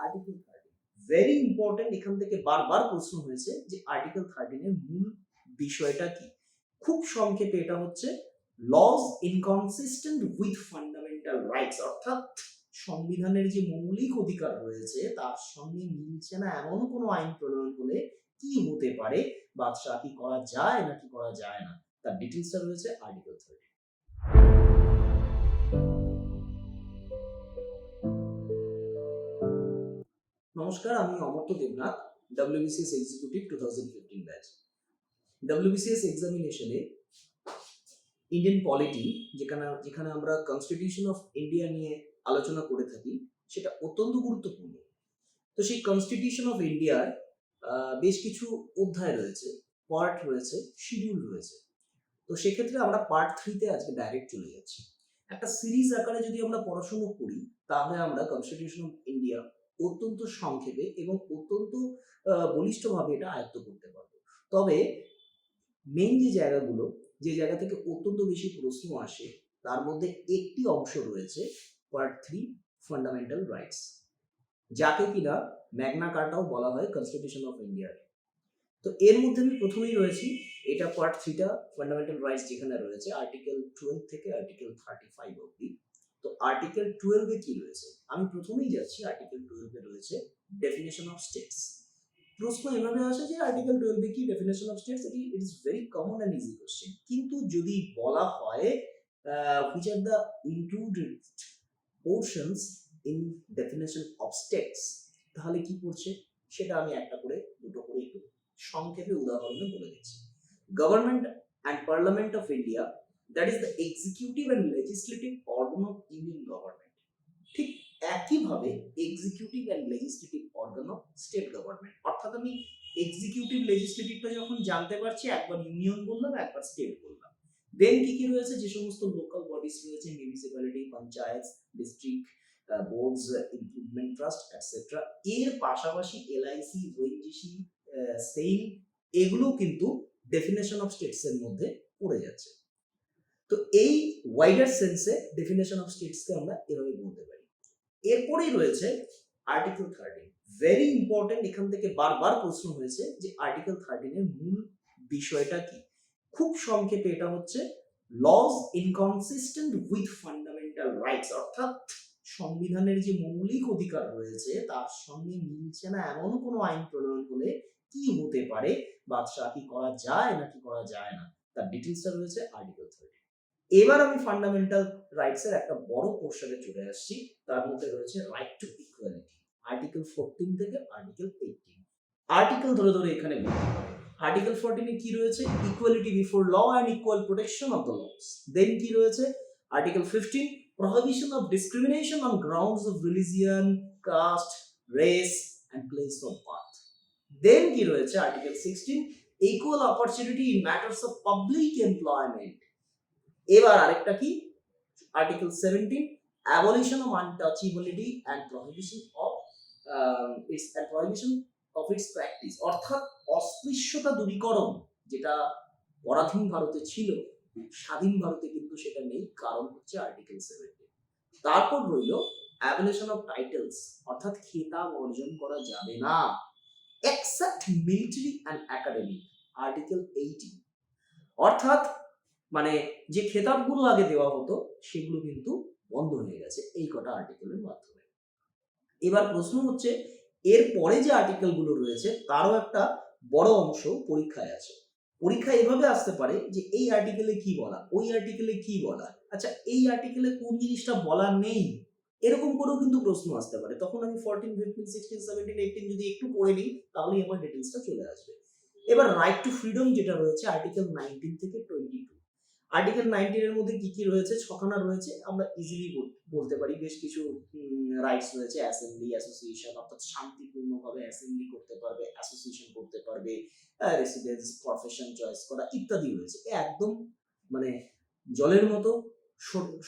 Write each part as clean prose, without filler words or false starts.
Article 13 very important. এখান থেকে বারবার প্রশ্ন হয়েছে যে আর্টিকেল 13 এর মূল বিষয়টা কি। খুব সংক্ষেপে এটা হচ্ছে laws inconsistent with fundamental rights, অর্থাৎ সংবিধানের যে মৌলিক অধিকার রয়েছে তার সঙ্গে মিলছে না এমন কোনো আইন প্রণয়ন হলে কি হতে পারে, বাদশা কি করা যায় নাকি করা যায় না, তার ডিটেলসটা রয়েছে আর্টিকেল 13। নমস্কার, আমি Amartya Debnath, WBCS executive 2015 batch. WBCS এক্সামিনেশনে ইন্ডিয়ান পলিটি যেখানে আমরা কনস্টিটিউশন অফ ইন্ডিয়া নিয়ে আলোচনা করে থাকি সেটা অত্যন্ত গুরুত্বপূর্ণ। তো সেই কনস্টিটিউশন অফ ইন্ডিয়ার বেশ কিছু অধ্যায় রয়েছে, পার্ট রয়েছে, শিডিউল রয়েছে। তো সেক্ষেত্রে আমরা পার্ট 3 তে আজকে ডাইরেক্ট চলে যাচ্ছি। একটা সিরিজ আকারে যদি আমরা পড়াশোনা করি তাহলে আমরা কনস্টিটিউশন অফ ইন্ডিয়া অত্যন্ত সংক্ষেপে এবং অত্যন্ত বলিষ্ঠভাবে এটা আয়ত্ত করতে পারবো। তবে মেইন যে জায়গাগুলো, যে জায়গা থেকে অত্যন্ত বেশি প্রশ্ন আসে তার মধ্যে একটি অংশ রয়েছে পার্ট 3 ফান্ডামেন্টাল রাইটস, যাকে কিনা ম্যাগনা কার্টাও বলা হয় কনস্টিটিউশন অফ ইন্ডিয়ার। তো এর মধ্যে আমি প্রথমেই রয়েছি, এটা পার্ট 3টা ফান্ডামেন্টাল রাইটস যেখানে রয়েছে আর্টিকেল 12 থেকে আর্টিকেল 35 অবধি। তো আর্টিকেল 12 এ কি রয়েছে, আমি প্রথমেই যাচ্ছি। আর্টিকেল 12 এ রয়েছে ডেফিনেশন অফ স্টেটস। প্রশ্ন এভাবে আসে যে আর্টিকেল 12 এ কি definition of states, it is very common and easy question. কিন্তু যদি বলা হয় which are the included portions in definition of states, তাহলে কি পড়ছে সেটা আমি একটা করে দুটো করে একটু সংক্ষেপে উদাহরণে বলে দিচ্ছি। Government and parliament of India, that is the executive and legislative organ of union government. ঠিক একইভাবে executive and legislative organ of state government. অর্থাৎ আমি এক্সিকিউটিভ লেজিসলেটিভটা যখন জানতে পারছি, একবার ইউনিয়ন বললাম, একবার স্টেট বললাম। দেন কি কি রয়েছে, যে সমস্ত লোকাল বডিজ রয়েছে, municipality, panchayat, district boards, improvement trust etcetera. এর পাশাপাশি এলআইসি, ওএনজিসি, সেইল, এগুলো কিন্তু ডেফিনেশন অফ স্টেটস এর মধ্যে পড়ে যাচ্ছে। তো এই ওয়াইডার সেন্সে ডেফিনেশন অফ স্টেটস কে আমরা এভাবে বলতে পারি। এরপরেই রয়েছে আর্টিকেল 13, ভেরি ইম্পর্টেন্ট। এখান থেকে বারবার প্রশ্ন হয়েছে যে আর্টিকেল 13 এর মূল বিষয়টা কি। খুব সংক্ষেপে এটা হচ্ছে laws inconsistent with fundamental rights, অর্থাৎ সংবিধানের যে মৌলিক অধিকার রয়েছে তার সঙ্গে মিলছে না এমন কোনো আইন প্রণয়ন হলে কি হতে পারে, বাদশা কি করা যায় নাকি করা যায় না, তার ডিটেলসটা রয়েছে আর্টিকেল 13। এবার আমি ফান্ডামেন্টাল রাইটস এর একটা বড় পোর্শনে চলে আসছি। তার মধ্যে রয়েছে রাইট টু ইকুয়ালিটি, আর্টিকেল 14 থেকে আর্টিকেল 18। আর্টিকেল ধরে ধরে এখানে বলতে হবে। আর্টিকেল 14 এ কি রয়েছে, equality before law and equal protection of the laws. Then কি রয়েছে article 15, prohibition of discrimination on grounds of religion, caste, race and place of birth. দেন কি রয়েছে article 16, equal opportunity in matters of public employment। এবার আরেকটা কি, article 17, abolition of untouchability and prohibition of its practice, অর্থাৎ অস্পৃশ্যতা দূরীকরণ, যেটা পরাধীন ভারতে ছিল, স্বাধীন ভারতে কিন্তু সেটা নেই, কারণ হচ্ছে আর্টিকেল 17। তারপর রইল abolition of titles, অর্থাৎ খেতাব অর্জন করা যাবে না except military and academic, article 18। অর্থাৎ মানে যে খেতাবগুলো আগে দেওয়া হতো সেগুলো কিন্তু বন্ধ হয়ে গেছে এই কটা আর্টিকেলের মাধ্যমে। এবার প্রশ্ন হচ্ছে এর পরে যে আর্টিকেলগুলো রয়েছে তারও একটা বড় অংশ পরীক্ষায় আছে। পরীক্ষা এভাবে আসতে পারে যে এই আর্টিকেলে কি বলা, ওই আর্টিকেলে কি বলা, আচ্ছা এই আর্টিকেলে কোন জিনিসটা বলা নেই, এরকম করেও কিন্তু প্রশ্ন আসতে পারে। তখন আমি 14, 15, 16, 17, 18 যদি একটু পড়ে নিই তাহলেই আমার ডিটেলসটা চলে আসবে। এবার রাইট টু ফ্রিডম যেটা রয়েছে আর্টিকেল 19 থেকে 22। আর্টিকেল 19 এর মধ্যে কি কি রয়েছে, ছখানা রয়েছে, আমরা ইজিলি বলতে পারি। বেশ কিছু রাইটস রয়েছে, অ্যাসেম্বলি, অ্যাসোসিয়েশন, অর্থাৎ শান্তিপূর্ণভাবে অ্যাসেম্বলি করতে পারবে, অ্যাসোসিয়েশন করতে পারবে, রেসিডেন্স, প্রফেশন চয়েস করা ইত্যাদি রয়েছে। একদম মানে জলের মতো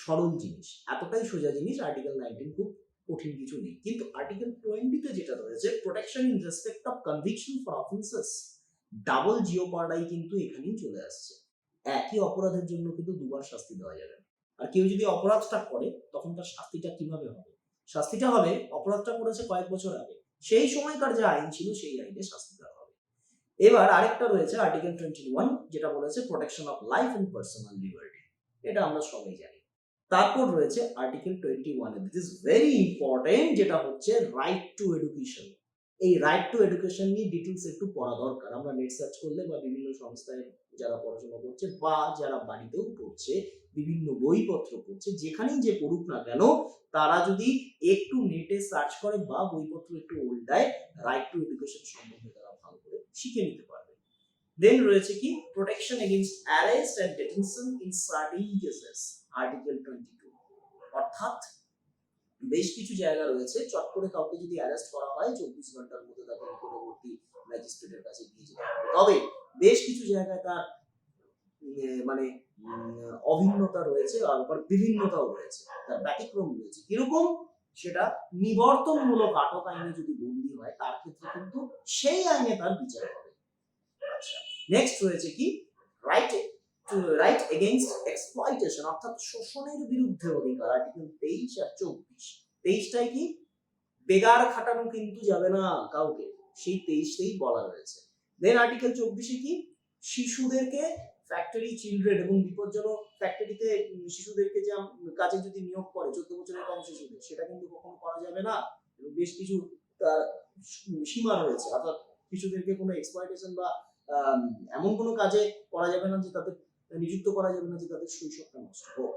সরল জিনিস, এতটাই সোজা জিনিস। আর্টিকেল 19 খুব কঠিন কিছু নেই। কিন্তু আর্টিকেল 20 তে যেটা রয়েছে, protection in respect of conviction for offences, double jeopardy কিন্তু এখানেই চলে আসছে। একই অপরাধের জন্য কিন্তু দুবার শাস্তি দেওয়া যাবে না। আর কেউ যদি অপরাধটা করে তখন তার শাস্তিটা কিভাবে হবে শাস্তিটা হবে, অপরাধটা করেছে কয়েক বছর আগে, সেই সময়কার যে আইন ছিল সেই আইনে শাস্তিটা হবে। এবার আরেকটা রয়েছে আর্টিকেল 21, যেটা বলেছে protection of life and personal liberty, এটা আমরা সবাই জানি। তারপর রয়েছে article 21, this is very important, যেটা হচ্ছে রাইট টু এডুকেশন। এই রাইট টু এডুকেশন নিয়ে ডিটেলস একটু পড়া দরকার। আমরা নেট সার্চ করলে বা বিভিন্ন সংস্থায় যারা পড়াশোনা করছে বা যারা বাড়িতেও পড়ছে, বিভিন্ন বইপত্র পড়ছে, যেখানেই যে পড়ুক না কেন, তারা যদি একটু নেটে সার্চ করে বা বইপত্র একটু উল্টায়, রাইট টু এডুকেশন সম্বন্ধে তারা ভালো করে শিখে নিতে পারবে। দেন রয়েছে কি protection against arrest and detention in certain cases, article 22। অর্থাৎ বেশ কিছু জায়গা রয়েছে, চট করে কাউকে যদি অ্যারেস্ট করা হয় 24 ঘন্টার মধ্যে তাকে নিকটবর্তী ম্যাজিস্ট্রেটের কাছে নিয়ে যেতে হবে। তবে বেশ কিছু জায়গায় তার মানে অভিন্নতা রয়েছে, আর উপর বিভিন্নতাও রয়েছে, তার ব্যতিক্রম রয়েছে। কিরকম? সেটা নিবর্তনমূলক আটক আইনে যদি বন্দী হয়, তার ক্ষেত্রে কিন্তু সেই আইনে তার বিচার হবে। আচ্ছা, নেক্সট রয়েছে কি রাইট এগেইনস্ট এক্সপ্লয়টেশন, অর্থাৎ শোষণের বিরুদ্ধে অধিকার, আর্টিকেল 23 আর 24। 23টাই কি? বেগার খাটানো কিন্তু যাবে না কাউকে, সেই 23তেই বলা রয়েছে। দেন আর্টিকেল 24 কি? শিশুদেরকে ফ্যাক্টরি চিলড্রেন এবং বিপজ্জনক ফ্যাক্টরিতে শিশুদেরকে যে কাজে যদি নিয়োগ করে 14 বছরের কম শিশুদের, সেটা কিন্তু কখনো করা যাবে না। বেশ কিছু তার সীমা রয়েছে, অর্থাৎ শিশুদেরকে কোনো এক্সপ্লয়টেশন বা এমন কোনো কাজে করা যাবে না, যে তাদের নিযুক্ত করা যাবে না যে তাদের শৈশবটা নষ্ট হোক।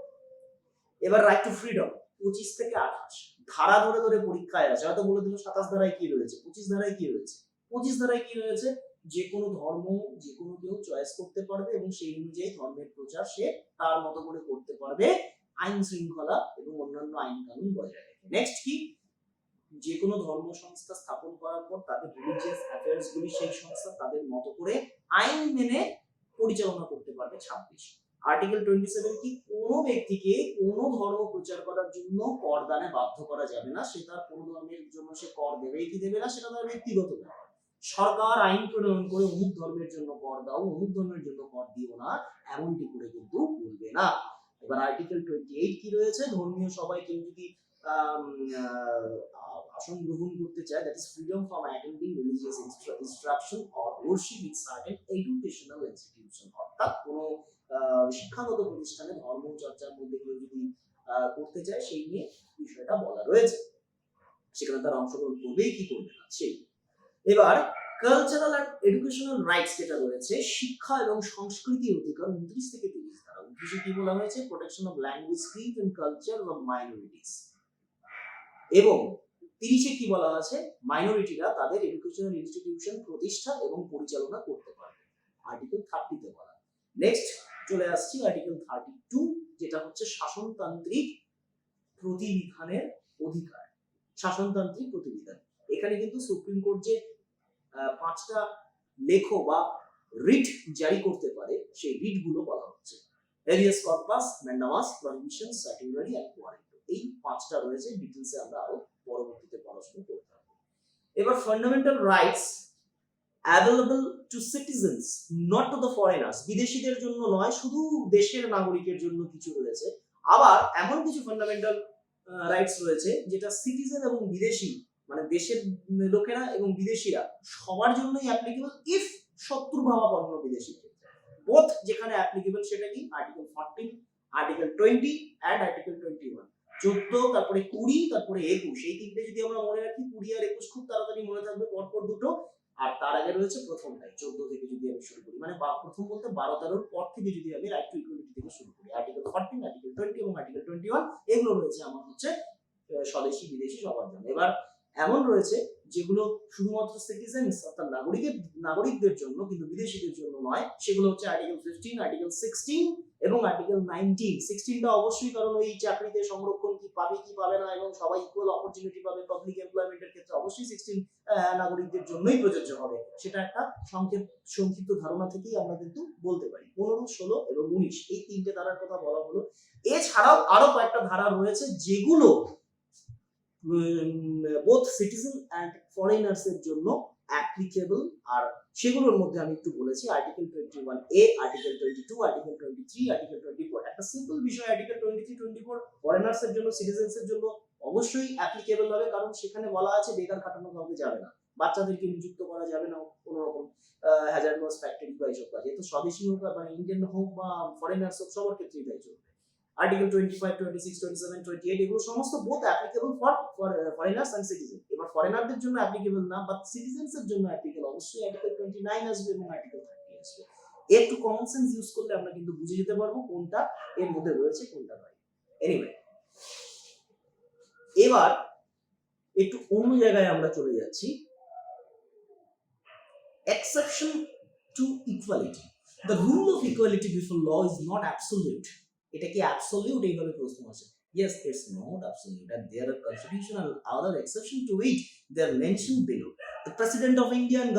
এবার রাইট টু ফ্রিডম 25 থেকে 28 ধারা ধরে ধরে পরীক্ষায় আসে, হয়তো বলে দিল 27 ধারায় কি রয়েছে, 25 ধারায় কি রয়েছে। 25 ধারায় কি রয়েছে? যে কোনো ধর্ম যে কোনো কেউ চয়েস করতে পারবে এবং সেই অনুযায়ী ধর্মের প্রচার সে তার মতো করে করতে পারবে, আইন শৃঙ্খলা এবং অন্যান্য আইন কানুন বজায় রেখে। নেক্সট কি? যে কোনো ধর্ম সংস্থা স্থাপন করার পর তাদের রিলিজিয়াস অ্যাফেয়ার্স গুলি সেই সংস্থা তাদের মতো করে আইন মেনে পরিচালনা করতে পারবে। 26 আর্টিকেল 27 কি? কোনো ব্যক্তিকে কোনো ধর্ম প্রচার করার জন্য কর দানে বাধ্য করা যাবে না, সে তার কোনো ধর্মের জন্য সে কর দেবে কি দেবে না সেটা তার ব্যক্তিগত ব্যাপার। সরকার আইন প্রণয়ন করে অমুক ধর্মের জন্য কর দাও, অমুক ধর্মের জন্য কর দিও না, এমনটি করে কিন্তু বলবে না। এবার আর্টিকেল 28 কি রয়েছে? ধর্মীয় সভায় কেউ যদি আসন গ্রহণ করতে চায়, that is freedom from attending religious instruction or worship in certain educational institution, অর্থাৎ কোনো শিক্ষাগত প্রতিষ্ঠানে ধর্ম চর্চার মধ্যে কেউ যদি করতে চায়, সেই নিয়ে বিষয়টা বলা রয়েছে, সেখানে তার অংশগ্রহণ করবেই কি করবে না সেই। এবার কালচারাল এন্ড এডুকেশনাল রাইটস যেটা রয়েছে, শিক্ষা এবং সংস্কৃতির অধিকার 29 থেকে 30 ধারা। 29 কি বলা হয়েছে? Protection of language, speech and culture of minorities. এবং 30 কি বলা আছে? মাইনরিটিরা তাদের এডুকেশনাল ইনস্টিটিউশন প্রতিষ্ঠা এবং পরিচালনা করতে পারবে, আর্টিকেল 30 তে বলা। নেক্সট চলে আসছি আর্টিকেল 32, যেটা হচ্ছে শাসনতান্ত্রিক প্রতিবিধানের অধিকার। শাসনতান্ত্রিক প্রতিবিধান, এখানে কিন্তু সুপ্রিম কোর্ট যে 5টা লেখো বা রিট জারি করতে পারে, সেই রিট গুলো বলা হচ্ছে habeas corpus, mandamus, prohibition, certiorari and quo warranto. এই 5টা রয়েছে, ডিটেইলসে আমরা আরো পরবর্তীতে পড়াশোনা করতে হবে। এবার fundamental rights available to citizens not to the foreigners, বিদেশিদের জন্য নয়, শুধু দেশের নাগরিকের জন্য কিছু রয়েছে। আবার এমন কিছু ফান্ডামেন্টাল রাইটস রয়েছে যেটা সিটিজেন এবং বিদেশি, মানে দেশের লোকেরা এবং বিদেশিরা সবার জন্যই অ্যাপ্লিকেবল, ইফ শত্রুভাবাপন্ন বিদেশি ক্ষেত্রে। বোথ যেখানে অ্যাপ্লিকেবল সেটা কি? Article 14, article 20 and article 21। 14, তারপরে 20, তারপরে 21, এই তিনটে যদি আমরা মনে রাখি, 20 আর 21 খুব তাড়াতাড়ি মনে থাকবে, পরপর দুটো। আর তার আগে রয়েছে প্রথমটাই 14 থেকে যদি আমি শুরু করি, মানে প্রথম বলতে 12-13 পর থেকে যদি আমি রাইট টু ইকুয়ালিটি থেকে শুরু করি, আর্টিকেল 14, আর্টিকেল 20 এবং আর্টিকেল 21, এগুলো রয়েছে আমার হচ্ছে স্বদেশী বিদেশি সবার জন্য। এবার এমন রয়েছে যেগুলো শুধুমাত্র সিটিজেন্স অর্থাৎ নাগরিকদের জন্য, কিন্তু বিদেশিদের জন্য নয়, সেগুলো হচ্ছে আর্টিকেল 15, আর্টিকেল 16 এবং আর্টিকেল 19। 16টা অবশ্যই, কারণ ওই চাকরিতে সংরক্ষণ কি পাবে কি পাবে না এবং সবাই ইকুয়াল অপরচুনিটি পাবে পাবলিক এমপ্লয়মেন্টের ক্ষেত্রে, অবশ্যই 16 নাগরিকদের জন্যই প্রযোজ্য হবে। সেটা একটা সংক্ষিপ্ত ধারণা থেকেই আমরা কিন্তু বলতে পারি। 15, 16 এবং 19, এই তিনটে ধারার কথা বলা হলো। এছাড়াও আরো কয়েকটা ধারা রয়েছে যেগুলো বোথ সিটিজেন এন্ড ফরেনার্স এর জন্য অ্যাপ্লিকেবল, আর সেগুলোর মধ্যে আমি একটু বলেছি article 21A, article 22, article 23, article 24। একটা সিম্পল বিষয়, আর্টিকেল 23, 24 ফরেনার্স এর জন্য, সিটিজেন্স এর জন্য অবশ্যই অ্যাপ্লিকেবল হবে, কারণ সেখানে বলা আছে বেকার খাটানো কাউকে যাবে না, বাচ্চাদেরকে নিযুক্ত করা যাবে না কোনো রকম হ্যাজার্ডাস ফ্যাক্টরি বা এইসব কাজে। তো স্বদেশী হোক মানে ইন্ডিয়ান হোক বা ফরেনার্স হোক, সবার ক্ষেত্রেই তাই চলবে। আর্টিকেল 25, 26, 27, 28 এগুলো সমস্ত both applicable for foreigners and citizen. এবার ফরেনারদের জন্য অ্যাপ্লিকেবল না, বাট সিটিজেন্স এর জন্য অ্যাপ্লিকেবল অবশ্যই আর্টিকেল 29 আসবে এবং আর্টিকেল 30 আসবে। একটু কমন সেন্স ইউজ করলে আমরা কিন্তু বুঝে যেতে পারবো কোনটা এর মধ্যে রয়েছে কোনটা নয়। এনিওয়ে, এবার একটু অন্য জায়গায় আমরা চলে যাচ্ছি। Exception to equality. The rule of equality before law is not absolute. এটা কি অ্যাবসলিউট এইভাবে প্রশ্ন আসে? Yes, it's not absolute, and there are constitutional other exception to it. They are mentioned below. The President of India and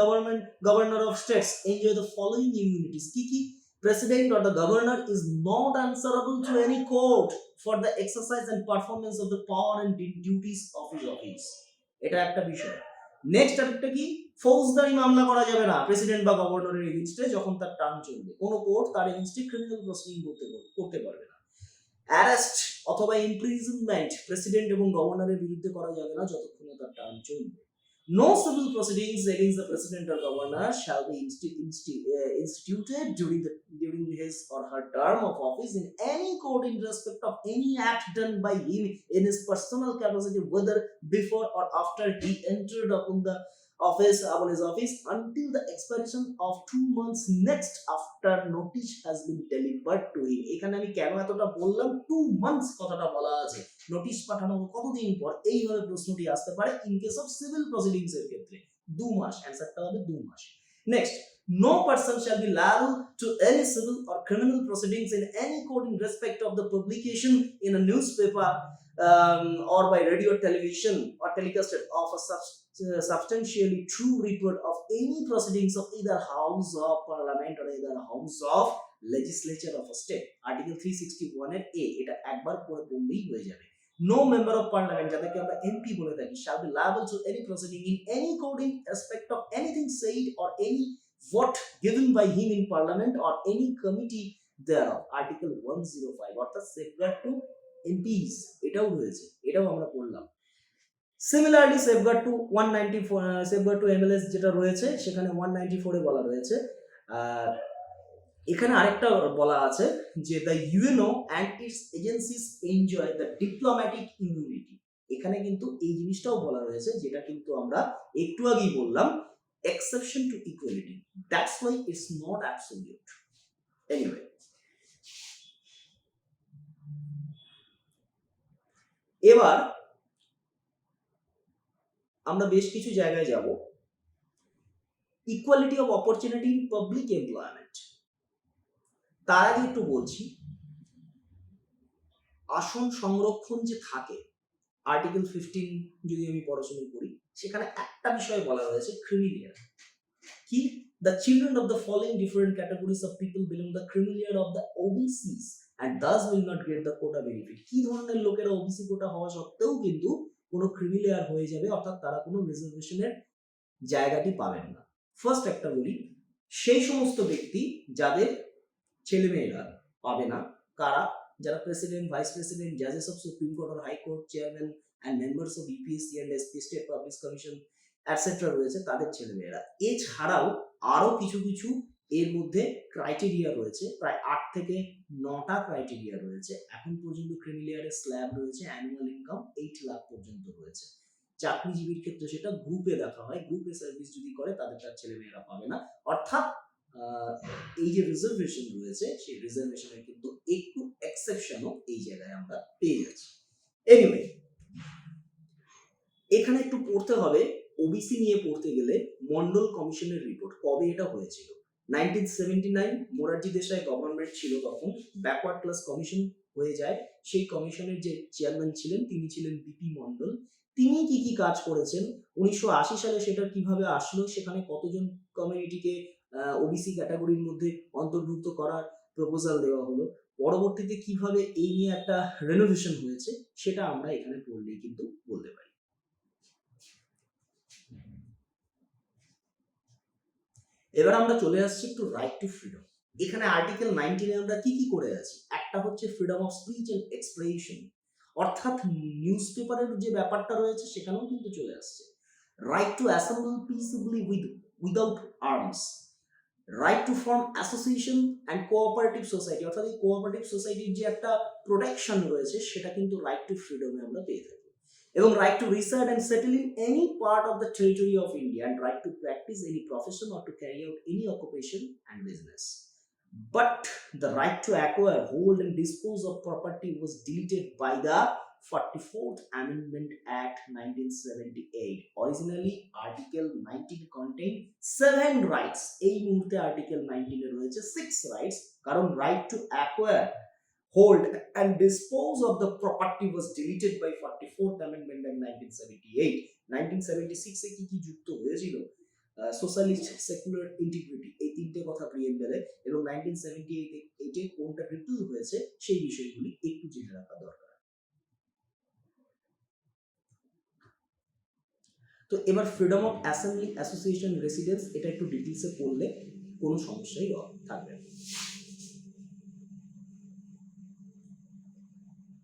governor of states enjoy the following immunities. Kiki, President or the governor is not answerable to any court for the exercise and performance of the power and duties of his office. এটা একটা বিষয়। Next আরেকটা কি, ফৌজদারি মামলা করা যাবে না প্রেসিডেন্ট বা গভর্নরের এগেইনস্টে যখন তার টার্ম চলবে। কোনো কোর্ট তার এগেইনস্টে ক্রিমিনাল প্রসিডিং করতে পারবে না। অ্যারেস্ট অথবা ইমপ্রিজনমেন্ট প্রেসিডেন্ট এবং গভর্নরের বিরুদ্ধে করা যাবে না যতক্ষণ তার টার্ম চলবে। No civil proceedings against the president or governor shall be instituted during his or her term of office in any court in respect of any act done by him in his personal capacity, whether before or after he entered upon his office until the expiration of 2 months next after notice has been delivered to him. এখানে আমি কেন এতটা বললাম, 2 months কথাটা বলা আছে, notice পাঠানোর কতদিন পর, এইভাবে প্রশ্নটি আসতে পারে in case of civil proceedings এর ক্ষেত্রে। 2 মাস, অ্যানসারটা হবে 2 মাস। Next, no person shall be liable to any civil or criminal proceedings in any court in respect of the publication in a newspaper or by radio or television or telecasted of a substantially true report of any proceedings of either house of parliament or either house of legislature of a state. Article 361 এর A, এটা একবার পড়ে পড়লেই হয়ে যাবে। No member of parliament, যাদেরকে আমরা MP বলে থাকি, shall be liable to any proceeding in any court in respect of anything said or any vote given by him in parliament or any committee thereof. Article 105, অর্থাৎ safeguard to MPs, এটাও রয়েছে, এটাও আমরা পড়লাম। Similarly safeguard to 194, safeguard to MLAs যেটা রয়েছে সেখানে 194 এ বলা রয়েছে। এখানে আরেকটা বলা আছে যে the UNO and it's agencies enjoy the diplomatic immunity. এখানে কিন্তু এই জিনিসটাও বলা রয়েছে, যেটা কিন্তু আমরা একটু আগেই বললাম, exception to equality, that's why it's not absolute. Anyway, এবার আমরা বেশ কিছু জায়গায় যাব। Equality of opportunity in public employment. তার আগে একটু বলছি, আসন সংরক্ষণ যে থাকে আর্টিকেল 15 যদি আমি পড়াশোনা করি, সেখানে একটা বিষয় বলা রয়েছে ক্রিমিলিয়ার। কি, the children of the following different categories of people belong the criminal of the OBCs and thus will not get the quota benefit. কি ধরনের লোকেরা ওবিসি কোটা হওয়া সত্ত্বেও কিন্তু কোনো ক্রিমিলিয়ার হয়ে যাবে, অর্থাৎ তারা কোনো রিজার্ভেশনের জায়গাটি পাবেন না। ফার্স্ট একটা বলি, সেই সমস্ত ব্যক্তি যাদের ছেলেমেয়েরা পাবে না। কারা? যারা প্রেসিডেন্ট, ভাইস প্রেসিডেন্ট, জাজেস of supreme court or high court, chairman and members of UPSC and SP, state public commission etcetera রয়েছে, তাদের ছেলেমেয়েরা। এছাড়াও আরো কিছু কিছু এর মধ্যে ক্রাইটেরিয়া রয়েছে, প্রায় 8 থেকে 9টা ক্রাইটেরিয়া রয়েছে। এখন পর্যন্ত ক্রিমিলিয়ারের স্ল্যাব রয়েছে, অ্যানুয়াল ইনকাম 8 লাখ পর্যন্ত রয়েছে। চাকরিজীবীর ক্ষেত্রে সেটা গ্রুপে দেখা হয়, গ্রুপে সার্ভিস যদি করে তাদের তার ছেলেমেয়েরা পাবে না। অর্থাৎ এই যে রিজার্ভেশন রয়েছে, সেই রিজার্ভেশনের কিন্তু একটু এক্সেপশনও এই জায়গায় আমরা পেয়ে যাচ্ছি। এনিওয়ে, এখানে একটু পড়তে হবে, ওবিসি নিয়ে পড়তে গেলে মন্ডল কমিশনের রিপোর্ট কবে এটা হয়েছিল। 1979 মোরারজি দেশাই গভর্নমেন্ট ছিল, তখন ব্যাকওয়ার্ড ক্লাস কমিশন হয়ে যায়। সেই কমিশনের যে চেয়ারম্যান ছিলেন তিনি ছিলেন বিপি মন্ডল। তিনি কি কি কাজ করেছেন, 1980 সালে সেটা কিভাবে আসলো, সেখানে কতজন কমিউনিটিকে ওবিসি ক্যাটাগরির মধ্যে অন্তর্ভুক্ত করার প্রপোজাল দেওয়া হলো, পরবর্তীতে কিভাবে এই নিয়ে একটা রেনোভেশন হয়েছে, সেটা আমরা এখানে পড়লেই কিন্তু বলতে পারি। এবার আমরা চলে আসছি একটু রাইট টু ফ্রিডম। এখানে আর্টিকেল 19 এ আমরা কি কি করে আছি, একটা হচ্ছে freedom of speech and expression, অর্থাৎ নিউজ পেপারের যে ব্যাপারটা রয়েছে সেখানেও কিন্তু চলে আসছে। Right to assemble peacefully without arms, right to form association and cooperative society, অর্থাৎ এই কোঅপারেটিভ সোসাইটির যে একটা প্রোটেকশন রয়েছে সেটা কিন্তু রাইট টু ফ্রিডমে আমরা পেয়ে থাকি। এবং right to reside and settle in any part of the territory of India and right to practice any profession or to carry out any occupation and business. But the right to acquire, hold, and dispose of property was deleted by the 44th Amendment Act 1978. Originally, Article 19 contained 7 rights. এই মুহূর্তে Article 19 এ রয়েছে 6 rights, কারণ right to acquire, hold, and dispose of the property was deleted by 44th Amendment Act 1978. 1976 এ কি যুক্ত হয়েছিল? Socialist, secular, integrity, এই তিনটে কথা প্রিয়েম্বলে, এবং 1978 এ কোনটা রিপিল হয়েছে সেই বিষয়গুলি একটু জেনে রাখা দরকার। তো এবার freedom of assembly, association, residence, এটা একটু ডিটেইলসে পড়লে কোনো সমস্যাই থাকবে না।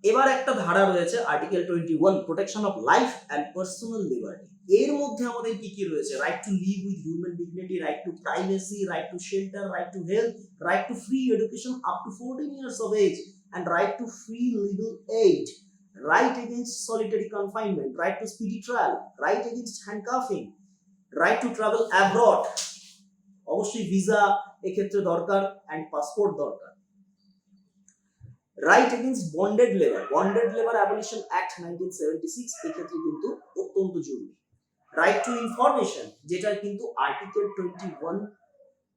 এবার একটা ধারা রয়েছে article 21, protection of life and personal liberty. এর মধ্যে আমাদের কি কি রয়েছে? Right two live with human dignity, right two privacy, right two shelter, right to health, right two free education up to 14 years of age, and right to free legal aid, right against solitary confinement, right to speedy trial, right against handcuffing, right to travel abroad, অবশ্যই visa এক্ষেত্রে দরকার, and passport দরকার। Right against bonded labour, bonded labour abolition act 1976 এক্ষেত্রে কিন্তু অত্যন্ত জরুরি। Right two information, যেটা কিন্তু আর্টিকেল 21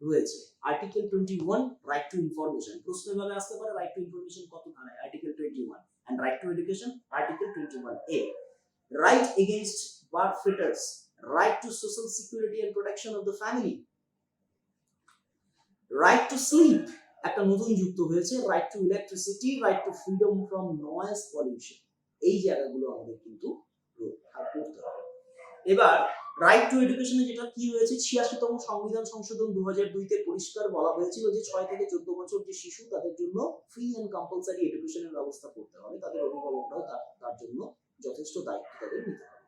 রয়েছে। আর্টিকেল 21 রাইট টু ইনফরমেশন, প্রশ্ন এভাবে আসতে পারে রাইট টু ইনফরমেশন কত ধারায়? Article 21। And right to education article 21A। Right against perpetrators, right to social security and protection of the family, right to sleep একটা নতুন যুক্ত হয়েছে, right to electricity, right to freedom from noise pollution. এই জায়গাগুলো আমাদের কিন্তু পড়তে হবে। এবার রাইট টু এডুকেশনে যেটা কি হয়েছে, 86তম সংবিধান সংশোধন 2002 তে পরিষ্কার বলা হয়েছিল যে 6 থেকে 14 বছর যে শিশু, তাদের জন্য ফ্রি এন্ড কম্পালসারি এডুকেশনের ব্যবস্থা করতে হবে। তাদের অভিভাবকরাও তার জন্য যথেষ্ট দায়িত্ব তাদের নিতে হবে।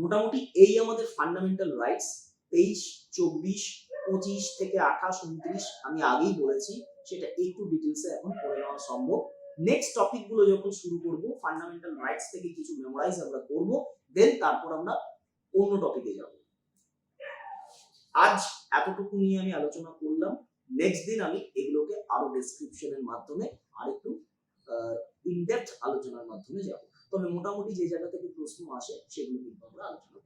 মোটামুটি এই আমাদের ফান্ডামেন্টাল রাইটস 23, 24, 25 থেকে 28, 29 আমি আগেই বলেছি, সেটা একটু ডিটেইলসে এখন পড়ে নেওয়া সম্ভব। নেক্সট টপিক গুলো যখন শুরু করব, ফান্ডামেন্টাল রাইটস থেকে কিছু মেমোরাইজ আমরা করব, দেন তারপর আমরা অন্য টপিকে যাব। আজ এতটুকু নিয়ে আমি আলোচনা করলাম। নেক্সট দিন আমি এগুলোকে আরো ডেসক্রিপশনের মাধ্যমে আরেকটু ইনডেপথ আলোচনার মাধ্যমে যাব। তবে মোটামুটি যে জায়গা থেকে প্রশ্ন আসে সেগুলো কিন্তু আমরা আলোচনা